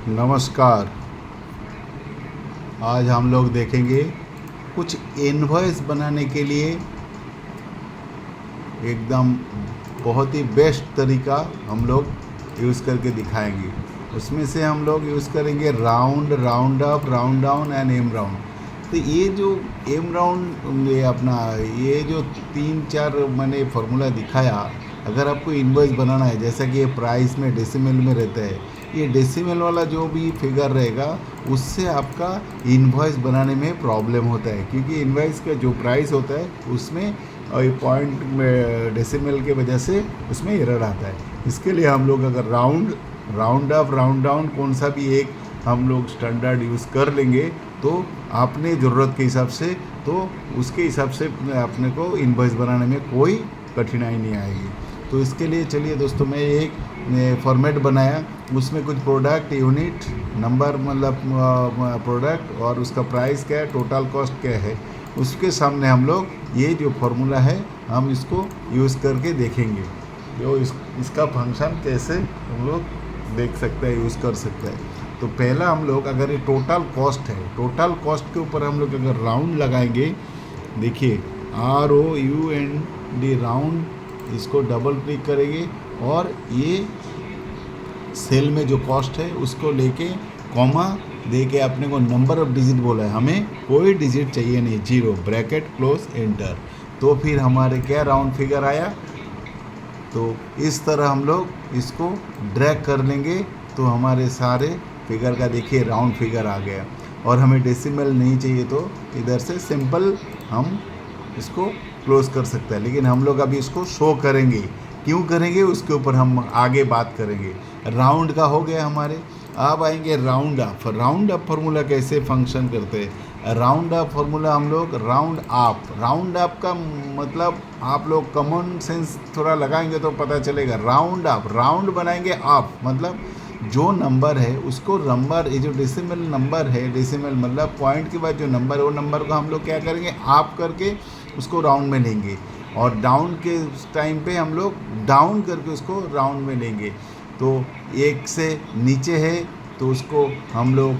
नमस्कार। आज हम लोग देखेंगे कुछ इनवॉइस बनाने के लिए एकदम बहुत ही बेस्ट तरीका हम लोग यूज़ करके दिखाएंगे। उसमें से हम लोग यूज़ करेंगे round, round up, round down and M round. तो ये जो एम राउंड ये जो 3-4 मैंने फार्मूला दिखाया, अगर आपको इनवॉइस बनाना है, जैसा कि ये प्राइस में डेसिमल में रहता है, ये डेसिमल वाला जो भी फिगर रहेगा उससे आपका इनवॉइस बनाने में प्रॉब्लम होता है, क्योंकि इनवॉइस का जो प्राइस होता है उसमें पॉइंट में डेसिमल के वजह से उसमें एरर आता है। इसके लिए हम लोग अगर round, round up, round down कौन सा भी एक हम लोग स्टैंडर्ड यूज़ कर लेंगे तो आपने ज़रूरत के हिसाब से, तो उसके हिसाब से अपने को इनवॉइस बनाने में कोई कठिनाई नहीं आएगी। तो इसके लिए चलिए दोस्तों, मैं एक फॉर्मेट बनाया, उसमें कुछ प्रोडक्ट, यूनिट, नंबर, मतलब प्रोडक्ट और उसका प्राइस क्या है, टोटल कॉस्ट क्या है, उसके सामने हम लोग ये जो फार्मूला है हम इसको यूज़ करके देखेंगे। जो इसका फंक्शन कैसे हम लोग देख सकते हैं, यूज़ कर सकते हैं। तो पहला हम लोग, अगर ये टोटल कॉस्ट है, टोटल कॉस्ट के ऊपर हम लोग अगर राउंड लगाएंगे, देखिए ROUND राउंड, इसको डबल क्लिक करेंगे और ये सेल में जो कॉस्ट है उसको लेके कॉमा दे के अपने को नंबर ऑफ डिजिट बोला है, हमें कोई डिजिट चाहिए नहीं, 0, ब्रैकेट क्लोज एंटर। तो फिर हमारे क्या राउंड फिगर आया। तो इस तरह हम लोग इसको ड्रैग कर लेंगे तो हमारे सारे फिगर का देखिए राउंड फिगर आ गया। और हमें डेसिमल नहीं चाहिए तो इधर से सिंपल हम इसको क्लोज कर सकते हैं, लेकिन हम लोग अभी इसको शो करेंगे, क्यों करेंगे उसके ऊपर हम आगे बात करेंगे। राउंड का हो गया हमारे। अब आएंगे round up. Round up formula कैसे फंक्शन करते हैं। राउंड अप फार्मूला हम लोग राउंड अप, राउंड अप का मतलब आप लोग कॉमन सेंस थोड़ा लगाएंगे तो पता चलेगा। राउंड अप, राउंड बनाएंगे अप, मतलब जो नंबर है उसको नंबर, ये जो डेसिमल नंबर है, डेसिमल मतलब पॉइंट के बाद जो नंबर है वो नंबर को हम लोग क्या करेंगे, आप करके उसको राउंड में लेंगे। और डाउन के टाइम पे हम लोग डाउन करके उसको राउंड में लेंगे। तो एक से नीचे है तो उसको हम लोग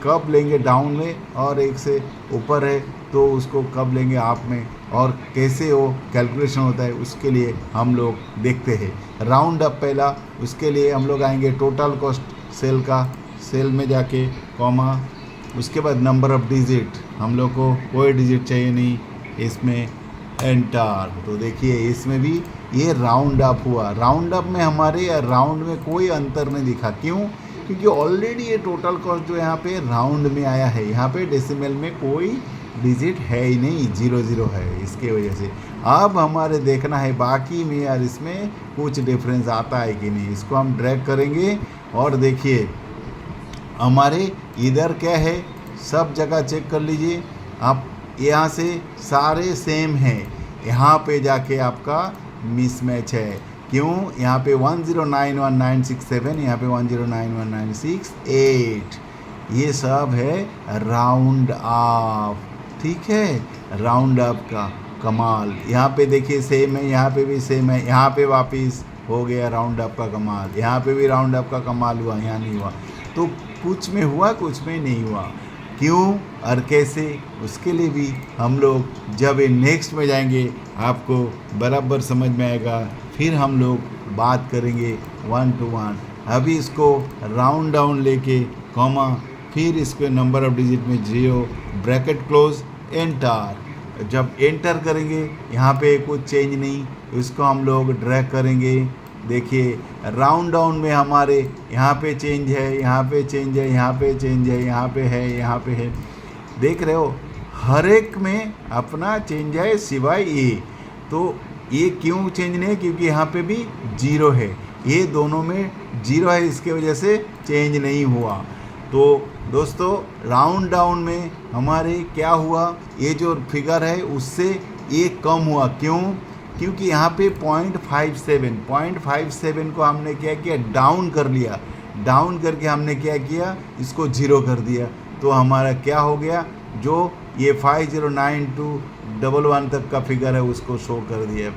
कब लेंगे डाउन में, और एक से ऊपर है तो उसको कब लेंगे आप में, और कैसे वो कैलकुलेशन होता है उसके लिए हम लोग देखते हैं। राउंड अप पहला, उसके लिए हम लोग आएंगे टोटल कॉस्ट सेल का, सेल में जाके कॉमा, उसके बाद नंबर ऑफ डिजिट, हम लोग को कोई डिजिट चाहिए नहीं, इसमें एंटर। तो देखिए इसमें भी ये राउंड अप हुआ। राउंड अप में हमारे राउंड में कोई अंतर नहीं दिखा, क्यों, क्योंकि ऑलरेडी ये टोटल कॉस्ट जो यहाँ पे राउंड में आया है, यहाँ पे डेसिमल में कोई डिजिट है ही नहीं, 0 है, इसके वजह से। अब हमारे देखना है बाकी में यार इसमें कुछ डिफरेंस आता है कि नहीं। इसको हम ड्रैग करेंगे और देखिए हमारे इधर क्या है, सब जगह चेक कर लीजिए आप, यहाँ से सारे सेम हैं, यहाँ पे जाके आपका मिसमैच है। क्यों, यहाँ पे 10919667, यहाँ पे 10919668, ये सब है राउंड अप। ठीक है, राउंड अप का कमाल। यहाँ पे देखिए सेम है, यहाँ पे भी सेम है, यहाँ पे वापस हो गया राउंड अप का कमाल, यहाँ पे भी राउंड अप का कमाल हुआ, यहाँ नहीं हुआ। तो कुछ में हुआ, कुछ में नहीं हुआ, क्यों और कैसे, उसके लिए भी हम लोग जब ये नेक्स्ट में जाएंगे आपको बराबर समझ में आएगा। फिर हम लोग बात करेंगे 1 to 1। अभी इसको राउंड डाउन लेके कॉमा, फिर इस पर नंबर ऑफ डिजिट में 0, ब्रैकेट क्लोज एंटर। जब एंटर करेंगे यहाँ पे कुछ चेंज नहीं, इसको हम लोग ड्रैग करेंगे। देखिए राउंड डाउन में हमारे यहाँ पे चेंज है, यहाँ पे चेंज है, यहाँ पे चेंज है, यहाँ पे है, यहाँ पे है, देख रहे हो, हर एक में अपना चेंज है सिवाय ये। तो ये क्यों चेंज नहीं है, क्योंकि यहाँ पे भी 0 है, ये दोनों में 0 है, इसके वजह से चेंज नहीं हुआ। तो दोस्तों राउंड डाउन में हमारे क्या हुआ, ये जो फिगर है उससे ये कम हुआ, क्यों, क्योंकि यहाँ पे 0.57 को हमने क्या किया, डाउन कर लिया, डाउन करके हमने क्या किया, इसको 0 कर दिया। तो हमारा क्या हो गया, जो ये 509211 तक का फिगर है उसको शो कर दिया।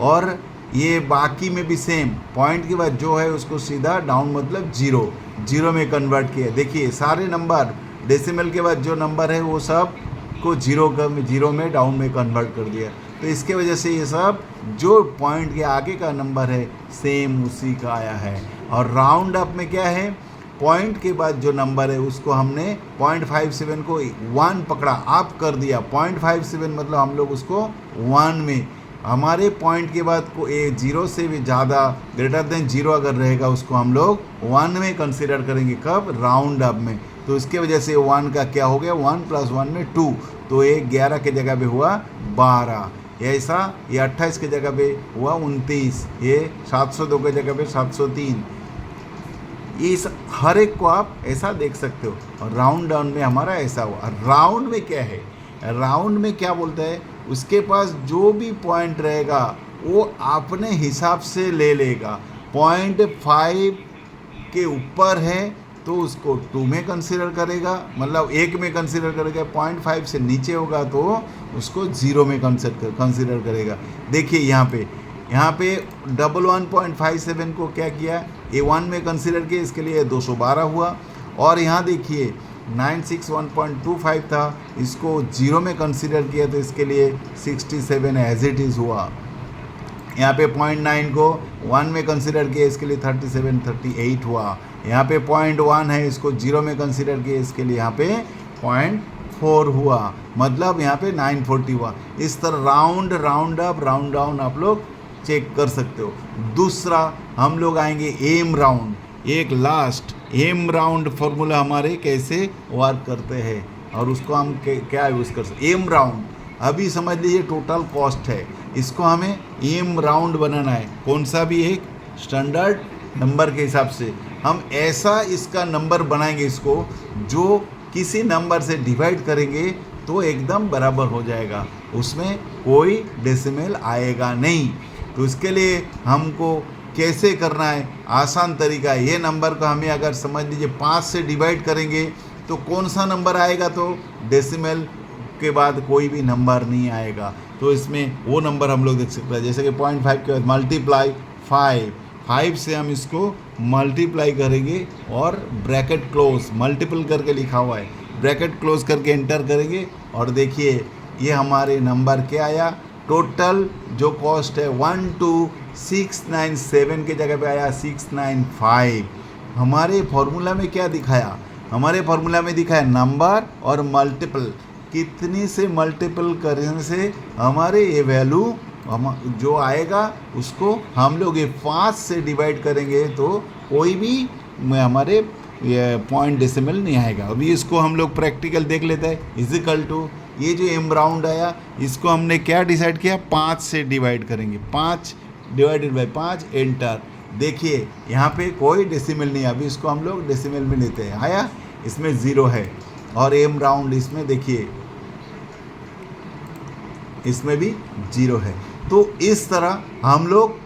और ये बाकी में भी सेम, पॉइंट के बाद जो है उसको सीधा डाउन मतलब जीरो, जीरो में कन्वर्ट किया। देखिए सारे नंबर डेसिमल के बाद जो नंबर है वो सब को जीरो में डाउन में कन्वर्ट कर दिया। तो इसके वजह से ये सब जो पॉइंट के आगे का नंबर है सेम उसी का आया है। और राउंड अप में क्या है, पॉइंट के बाद जो नंबर है उसको हमने 0.57 को 1 पकड़ा, आप कर दिया 0.57 मतलब हम लोग उसको 1 में, हमारे पॉइंट के बाद को ए जीरो से भी ज़्यादा ग्रेटर देन जीरो अगर रहेगा उसको हम लोग 1 में कंसिडर करेंगे। कब? राउंड अप में। तो इसके वजह से 1 का क्या हो गया, 1 + 1 में 2, तो ये 11 के जगह पे हुआ 12, ऐसा ये 28 के जगह पे हुआ 29, ये 702 के जगह पे 703। इस हर एक को आप ऐसा देख सकते हो। और राउंड डाउन में हमारा ऐसा हुआ। राउंड में क्या है, राउंड में क्या बोलता है, उसके पास जो भी पॉइंट रहेगा वो अपने हिसाब से ले लेगा। 0.5 के ऊपर है तो उसको 2 में कंसीडर करेगा, मतलब 1 में कंसीडर करेगा। 0.5 से नीचे होगा तो उसको 0 में कंसीडर करेगा। देखिए यहाँ पे 111.57 को क्या किया, ये 1 में कंसीडर किया, इसके लिए 212 हुआ। और यहाँ देखिए 961.25 था, इसको 0 में कंसीडर किया तो इसके लिए 67 एज इट इज़ हुआ। यहाँ पे 0.9 को 1 में कंसीडर किया, इसके लिए 38 हुआ। यहाँ पे 0.1 है, इसको 0 में कंसीडर किया, इसके लिए यहाँ पे 0.4 हुआ, मतलब यहाँ पे 940 हुआ। इस तरह राउंड अप राउंड डाउन आप लोग चेक कर सकते हो। दूसरा हम लोग आएंगे एम राउंड, एक लास्ट एम राउंड फॉर्मूला हमारे कैसे वर्क करते हैं और उसको हम क्या यूज़ कर सकते। एम राउंड अभी समझ लीजिए टोटल कॉस्ट है, इसको हमें एम राउंड बनाना है, कौन सा भी एक स्टैंडर्ड नंबर के हिसाब से हम ऐसा इसका नंबर बनाएंगे, इसको जो किसी नंबर से डिवाइड करेंगे तो एकदम बराबर हो जाएगा, उसमें कोई डेसिमल आएगा नहीं। तो इसके लिए हमको कैसे करना है, आसान तरीका है। ये नंबर को हमें अगर समझ लीजिए 5 से डिवाइड करेंगे तो कौन सा नंबर आएगा, तो डेसिमल के बाद कोई भी नंबर नहीं आएगा। तो इसमें वो नंबर हम लोग देख सकते हैं, जैसे कि 0.5 के बाद मल्टीप्लाई 5 से हम इसको मल्टीप्लाई करेंगे और ब्रैकेट क्लोज, मल्टीपल करके लिखा हुआ है, ब्रैकेट क्लोज करके एंटर करेंगे। और देखिए ये हमारे नंबर क्या आया, टोटल जो कॉस्ट है 12697 के जगह पे आया 695। हमारे फॉर्मूला में क्या दिखाया, हमारे फॉर्मूला में दिखाया नंबर और मल्टीपल, कितनी से मल्टीपल करने से हमारे ये वैल्यू हम जो आएगा उसको हम लोग ये 5 से डिवाइड करेंगे तो कोई भी हमारे पॉइंट डेसिमल नहीं आएगा। अभी इसको हम लोग प्रैक्टिकल देख लेते हैं। इजिकल टू ये जो एम राउंड आया इसको हमने क्या डिसाइड किया, 5 से डिवाइड करेंगे, 5 डिवाइडेड बाई 5 एंटर। देखिए यहाँ पे कोई डेसिमल नहीं है, अभी इसको हम लोग डेसिमल में लेते हैं, आया, इसमें 0 है। और एम राउंड इसमें देखिए इसमें भी 0 है। तो इस तरह हम लोग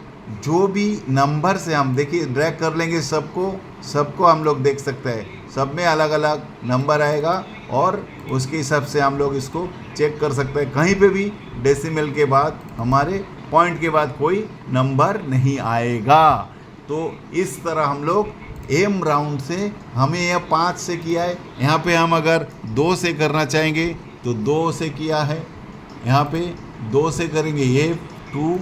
जो भी नंबर से हम देखिए ड्रैग कर लेंगे सबको हम लोग देख सकते हैं, सब में अलग अलग नंबर आएगा और उसके हिसाब से हम लोग इसको चेक कर सकते हैं। कहीं पे भी डेसिमल के बाद हमारे पॉइंट के बाद कोई नंबर नहीं आएगा। तो इस तरह हम लोग एम राउंड से हमें यह 5 से किया है, यहाँ पे हम अगर 2 से करना चाहेंगे तो 2 से किया है, यहाँ पे 2 से करेंगे ये 2,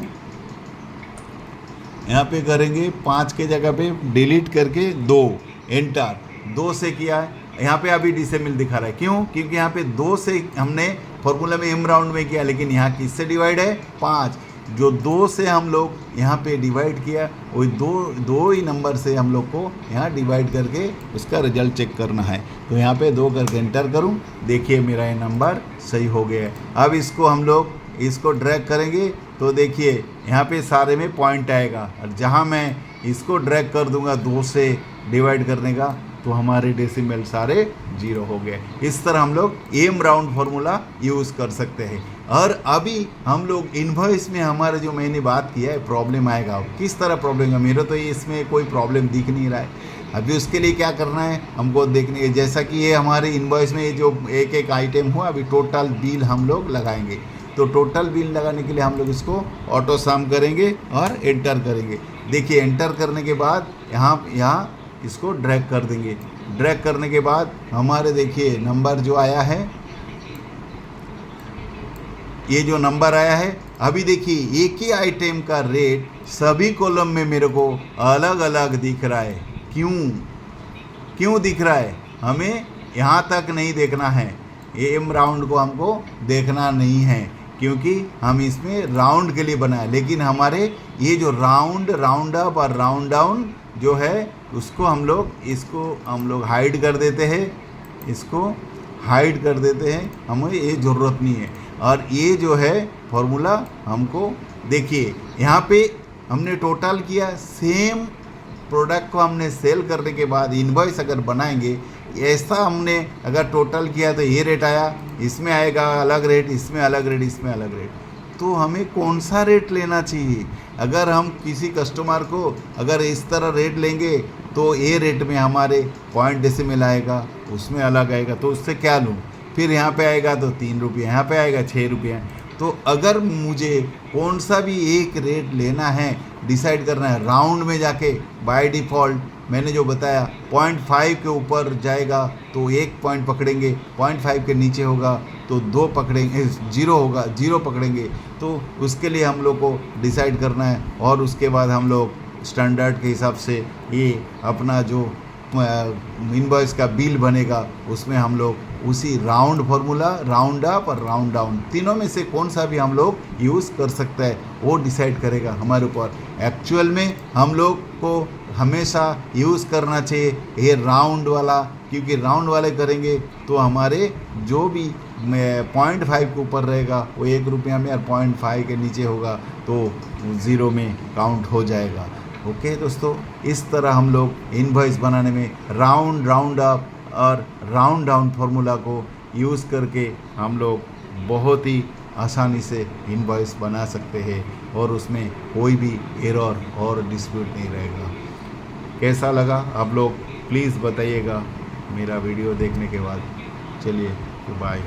यहाँ पे करेंगे 5 के जगह पे डिलीट करके 2 एंटर, 2 से किया है। यहाँ पे अभी डेसिमल दिखा रहा है, क्यों, क्योंकि यहाँ पे 2 से हमने फॉर्मूला में एम राउंड में किया, लेकिन यहाँ किससे डिवाइड है, 5, जो 2 से हम लोग यहाँ पे डिवाइड किया वही दो ही नंबर से हम लोग को यहाँ डिवाइड करके उसका रिजल्ट चेक करना है। तो यहाँ पे 2 करके एंटर करूँ, देखिए मेरा ये नंबर सही हो गया है। अब इसको हम लोग इसको ड्रैग करेंगे तो देखिए यहाँ पे सारे में पॉइंट आएगा, और जहाँ मैं इसको ड्रैग कर दूंगा 2 से डिवाइड करने का तो हमारे डेसिमल सारे 0 हो गए। इस तरह हम लोग एम राउंड फार्मूला यूज़ कर सकते हैं। और अभी हम लोग इनवॉइस में हमारे जो मैंने बात किया है प्रॉब्लम आएगा, किस तरह प्रॉब्लम है, मेरा तो इसमें कोई प्रॉब्लम दिख नहीं रहा है। अभी उसके लिए क्या करना है हमको देखने, जैसा कि ये हमारे इनवॉइस में जो एक आइटम हुआ, अभी टोटल बिल हम लोग लगाएंगे। तो टोटल बिल लगाने के लिए हम लोग इसको ऑटो सम करेंगे और एंटर करेंगे। देखिए एंटर करने के बाद यहाँ इसको ड्रैग कर देंगे। ड्रैग करने के बाद हमारे देखिए नंबर जो आया है, ये जो नंबर आया है, अभी देखिए एक ही आइटम का रेट सभी कॉलम में मेरे को अलग अलग दिख रहा है। क्यों दिख रहा है? हमें यहाँ तक नहीं देखना है, एम राउंड को हमको देखना नहीं है, क्योंकि हम इसमें राउंड के लिए बनाए। लेकिन हमारे ये जो राउंड अप और राउंड डाउन जो है उसको इसको हम लोग हाइड कर देते हैं, इसको हाइड कर देते हैं, हमें ये ज़रूरत नहीं है। और ये जो है फॉर्मूला हमको देखिए यहाँ पे हमने टोटल किया, सेम प्रोडक्ट को हमने सेल करने के बाद इनवॉइस अगर बनाएंगे, ऐसा हमने अगर टोटल किया तो ये रेट आया, इसमें आएगा अलग रेट, इसमें अलग रेट, इसमें अलग रेट। तो हमें कौन सा रेट लेना चाहिए? अगर हम किसी कस्टमर को अगर इस तरह रेट लेंगे तो ये रेट में हमारे पॉइंट डेसिमल आएगा, उसमें अलग आएगा, तो उससे क्या लूँ? फिर यहाँ पे आएगा तो 3 रुपये, यहाँ पे आएगा 6 रुपये। तो अगर मुझे कौन सा भी एक रेट लेना है, डिसाइड करना है, राउंड में जाके बाय डिफ़ॉल्ट मैंने जो बताया 0.5 के ऊपर जाएगा तो 1 पॉइंट पकड़ेंगे, 0.5 के नीचे होगा तो 2 पकड़ेंगे, 0 होगा 0 पकड़ेंगे। तो उसके लिए हम लोग को डिसाइड करना है, और उसके बाद हम लोग स्टैंडर्ड के हिसाब से ये अपना जो इनवॉइस का बिल बनेगा उसमें हम लोग उसी राउंड फार्मूला, राउंड अप और राउंड डाउन, तीनों में से कौन सा भी हम लोग यूज़ कर सकते हैं वो डिसाइड करेगा हमारे ऊपर। एक्चुअल में हम लोग को हमेशा यूज़ करना चाहिए ये राउंड वाला, क्योंकि राउंड वाले करेंगे तो हमारे जो भी 0.5 के ऊपर रहेगा वो 1 रुपया में, और 0.5 के नीचे होगा तो 0 में काउंट हो जाएगा। ओके दोस्तों, इस तरह हम लोग इनवॉइस बनाने में राउंड अप और राउंड डाउन फार्मूला को यूज़ करके हम लोग बहुत ही आसानी से इनवॉइस बना सकते हैं, और उसमें कोई भी एरर और डिस्प्यूट नहीं रहेगा। कैसा लगा आप लोग प्लीज़ बताइएगा मेरा वीडियो देखने के बाद। चलिए बाय।